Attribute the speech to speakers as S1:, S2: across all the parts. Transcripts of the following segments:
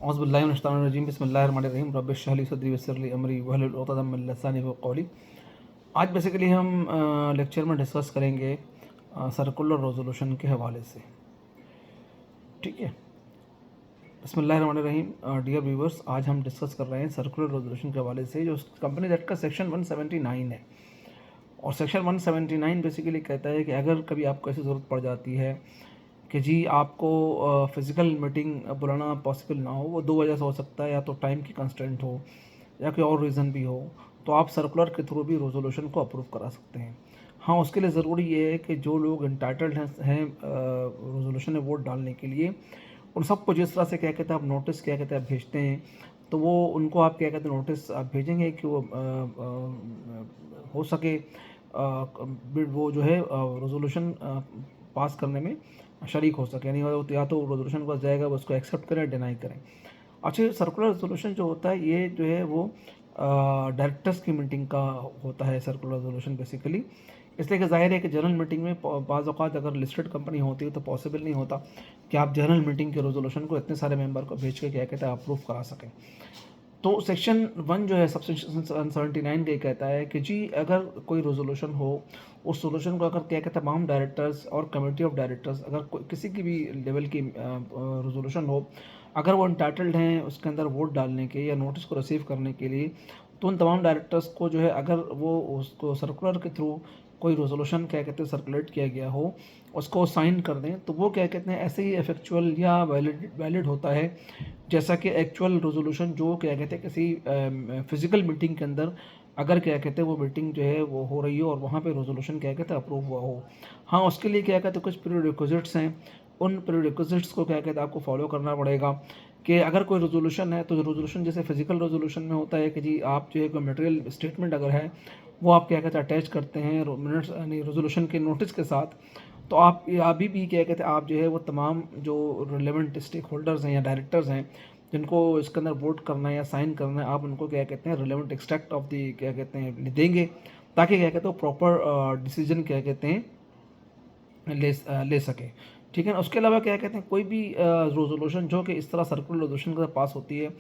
S1: औज़ुबिल्लाहिमिनश्शैतानिर्रजीम बिस्मिल्लाहिर्रहमानिर्रहीम रब्बिश इश्रह ली सदरी वयस्सिर ली अमरी वहलुल उक़दतम मिन लिसानी यफ़क़हू क़ौली। आज बेसिकली हम लेक्चर में डिस्कस करेंगे सर्कुलर रेजोल्यूशन के हवाले से। ठीक है, बिस्मिल्लाहिर्रहमानिर्रहीम। डियर व्यूवर्स, आज हम डिस्कस कर रहे हैं सर्कुलर रेजोल्यूशन के हवाले से, जो कंपनीज एक्ट का सेक्शन 179 है। और सेक्शन 179 बेसिकली कहता है कि अगर कभी आपको ऐसी ज़रूरत पड़ जाती है कि जी आपको फ़िज़िकल मीटिंग बुलाना पॉसिबल ना हो, वो दो वजह से हो सकता है, या तो टाइम की कंस्ट्रेंट हो या कोई और रीज़न भी हो, तो आप सर्कुलर के थ्रू भी रेजोल्यूशन को अप्रूव करा सकते हैं। हाँ, उसके लिए ज़रूरी ये है कि जो लोग इंटाइटल्ड हैं रेजोल्यूशन में वोट डालने के लिए, उन सबको जिस तरह से क्या कहते हैं आप नोटिस क्या कहते हैं आप भेजते हैं, तो वो उनको आप क्या कहते हैं नोटिस आप भेजेंगे कि वो हो सके वो जो है रेजोल्यूशन पास करने में शरीक हो सके, यानी या तो रेजोल्यूशन पास जाएगा वो उसको एक्सेप्ट करें डिनाई करें। अच्छा, सर्कुलर रेजोल्यूशन जो होता है ये जो है वो डायरेक्टर्स की मीटिंग का होता है सर्कुलर रेजोल्यूशन बेसिकली। इसलिए कि ज़ाहिर है कि जनरल मीटिंग में बाज़ औक़ात अगर लिस्टेड कंपनी होती है तो पॉसिबल नहीं होता कि आप जनरल मीटिंग के रेजोल्यूशन को इतने सारे मेंबर को भेज के क्या कहते हैं अप्रूव करा सकें। तो सेक्शन 1 जो है सेक्शन 179 का कहता है कि जी अगर कोई रेजोल्यूशन हो, उस रेजोल्यूशन को अगर क्या कहते हैं तमाम डायरेक्टर्स और कमेटी ऑफ डायरेक्टर्स अगर किसी की भी लेवल की रेजोल्यूशन हो, अगर वो इंटाइटल्ड हैं उसके अंदर वोट डालने के या नोटिस को रिसीव करने के लिए, तो उन तमाम डायरेक्टर्स को जो है अगर वो उसको सर्कुलर के थ्रू कोई रेजोल्यूशन क्या कहते हैं सर्कुलेट किया गया हो, उसको साइन कर दें, तो वो क्या कहते हैं ऐसे ही इफेक्चुअल या वैलिड होता है जैसा कि एक्चुअल रेजोल्यूशन जो क्या कहते हैं किसी फिज़िकल मीटिंग के अंदर अगर क्या कहते हैं वो मीटिंग जो है वो हो रही हो और वहाँ पे रेजोल्यूशन क्या कहते हैं अप्रूव हुआ हो। हाँ, उसके लिए क्या कहते हैं कुछ प्रीरिक्विजिट्स हैं, उन प्रीरिक्विजिट्स को क्या कहते हैं आपको फॉलो करना पड़ेगा कि अगर कोई रेजोल्यूशन है तो रेजोल्यूशन जैसे फिजिकल रेजोल्यूशन में होता है कि जी आप जो है कोई मटेरियल स्टेटमेंट अगर है वो आप क्या कहते हैं अटैच करते हैं मिनट्स यानी रेजोल्यूशन के नोटिस के साथ, तो आप अभी भी क्या कहते हैं आप जो है वो तमाम जो रिलेवेंट स्टेक होल्डर्स हैं या डायरेक्टर्स हैं जिनको इसके अंदर वोट करना है या साइन करना है, आप उनको क्या कहते हैं रिलेवेंट एक्सट्रैक्ट ऑफ दी क्या कहते हैं देंगे, ताकि क्या कहते हैं प्रॉपर डिसीजन क्या कहते हैं ले सके। ठीक है ना। उसके अलावा क्या कहते हैं कोई भी रेजोल्यूशन जो कि इस तरह सर्कुलर रेजोल्यूशन के साथ पास होती है,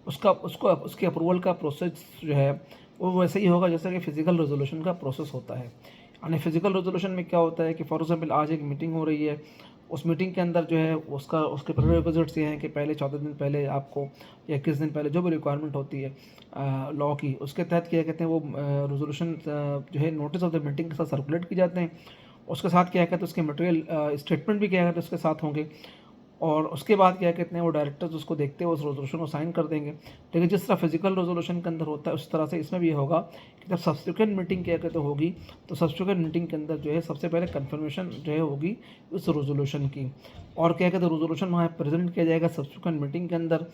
S1: उसके अप्रूवल का प्रोसेस जो है वो वैसे ही होगा जैसा कि फ़िज़िकल रेजोल्यूशन का प्रोसेस होता है। यानी फ़िज़िकल रेजोल्यूशन में क्या होता है कि फॉर एग्जाम्पल आज एक मीटिंग हो रही है, उस मीटिंग के अंदर जो है उसके प्रीरेक्विजिट्स ये हैं कि पहले 14 दिन पहले आपको या 21 दिन पहले जो भी रिक्वायरमेंट होती है लॉ की, उसके तहत क्या कहते हैं वो रेजोल्यूशन जो है नोटिस ऑफ द मीटिंग के साथ सर्कुलेट की जाते हैं। उसके साथ क्या कहते हैं उसके मटेरियल स्टेटमेंट भी क्या कहते हैं उसके साथ होंगे, और उसके बाद क्या कहते हैं वो डायरेक्टर्स उसको देखते हुए उस रेजोल्यूशन को साइन कर देंगे। लेकिन जिस तरह फिजिकल रेजोल्यूशन के अंदर होता है उस तरह से इसमें भी ये होगा कि जब सब्सिक्वेंट मीटिंग क्या कहते होगी, तो सब्सिक्वेंट मीटिंग के अंदर जो है सबसे पहले कन्फर्मेशन जो है होगी उस रेजोल्यूशन की, और क्या कहते हैं रेजोल्यूशन वहाँ प्रेजेंट किया जाएगा सब्सिक्वेंट मीटिंग के अंदर,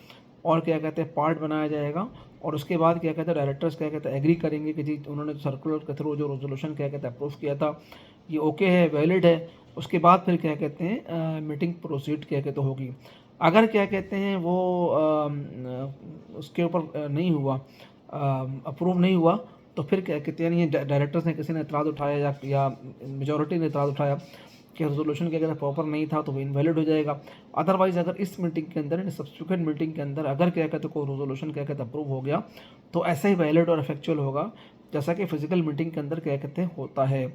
S1: और क्या कहते हैं पार्ट बनाया जाएगा, और उसके बाद क्या कहते हैं डायरेक्टर्स क्या कहते हैं एग्री करेंगे कि जी उन्होंने सर्कुलर के थ्रू जो रेजोल्यूशन क्या कहते हैं अप्रूव किया था ये ओके है, वैलिड है। उसके बाद फिर क्या कहते हैं मीटिंग प्रोसीड क्या कहते होगी। अगर क्या कहते हैं वो उसके ऊपर नहीं हुआ, अप्रूव नहीं हुआ, तो फिर क्या कहते हैं डायरेक्टर्स ने किसी ने एतराज़ उठाया या मेजॉरिटी ने एतराज़ उठाया कि रेजोल्यूशन क्या कहते हैं प्रॉपर नहीं था, तो वो इनवैलिड हो जाएगा। अदरवाइज़ अगर इस मीटिंग के अंदर सब्सिक्वेंट मीटिंग के अंदर अगर क्या कहते हैं कोई रेजोल्यूशन क्या कहते हैं अप्रूव हो गया, तो ऐसा ही वैलिड और इफेक्चुअल होगा जैसा कि फिजिकल मीटिंग के अंदर क्या कहते हैं होता है।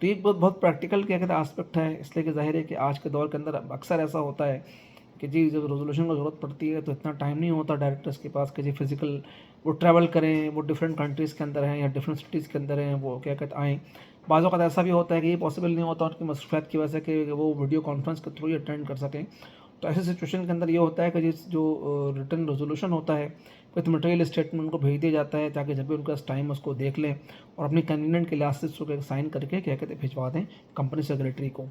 S1: तो ये बहुत प्रैक्टिकल क्या कहते हैं आस्पेक्ट है, इसलिए कि ज़ाहिर है कि आज के दौर के अंदर अक्सर ऐसा होता है कि जी जब रेजोल्यूशन को ज़रूरत पड़ती है तो इतना टाइम नहीं होता डायरेक्टर्स के पास कि जी फिजिकल वो ट्रैवल करें, वो डिफरेंट कंट्रीज़ के अंदर हैं या डिफरेंट सिटीज़ के अंदर हैं, वो क्या कहते आएँ। बाज़ वक़्त ऐसा भी होता है कि ये पॉसिबल नहीं होता उनकी मसरूफ़ियत की वजह से कि वो वीडियो कॉन्फ्रेंस के थ्रू ही अटेंड कर सकें। तो ऐसी सिचुएशन के अंदर ये होता है कि जिस जो रिटन रेजोल्यूशन होता है विथ मटेरियल स्टेटमेंट उनको भेज दिया जाता है, ताकि जब भी उनका टाइम उसको देख लें और अपनी कन्वीनियंट के लिहाज से उसको साइन करके क्या कहते हैं भिजवा दें कंपनी सेक्रेटरी को।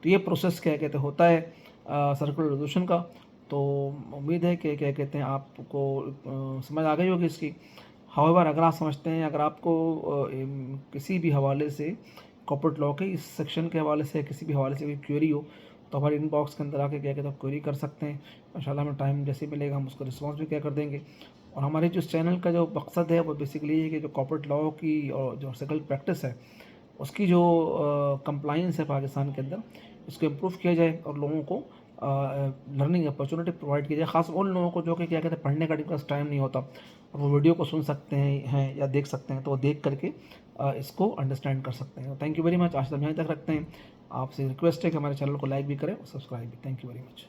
S1: तो ये प्रोसेस क्या कहते होता है सर्कुलर रेजोल्यूशन का। तो उम्मीद है कि क्या कहते हैं आपको समझ आ गई होगी इसकी। हाउएवर अगर आप समझते हैं, अगर आपको किसी भी हवाले से कॉर्पोरेट लॉ के इस सेक्शन के हवाले से किसी भी हवाले से कोई क्वेरी हो, तो हमारे इनबॉक्स के अंदर आके क्या कहते हैं क्वेरी कर सकते हैं। इंशाल्लाह हमें टाइम जैसे मिलेगा हम उसको रिस्पॉन्स भी क्या कर देंगे। और हमारे जो चैनल का जो मकसद है वो बेसिकली ये कि जो कॉर्पोरेट लॉ की और जो सेकल प्रैक्टिस है उसकी जो कंप्लाइंस है पाकिस्तान के अंदर, इसको इम्प्रूव किया जाए और लोगों को लर्निंग अपॉर्चुनिटी प्रोवाइड की जाए, खास उन लोगों को जो कि क्या कहते हैं पढ़ने का पास टाइम नहीं होता और वो वीडियो को सुन सकते हैं या देख सकते हैं, तो वो देख करके इसको अंडरस्टैंड कर सकते हैं। Thank you very much. आज तक यहीं तक रखते हैं। आपसे रिक्वेस्ट है कि हमारे चैनल को लाइक भी करें और सब्सक्राइब भी। Thank you very much.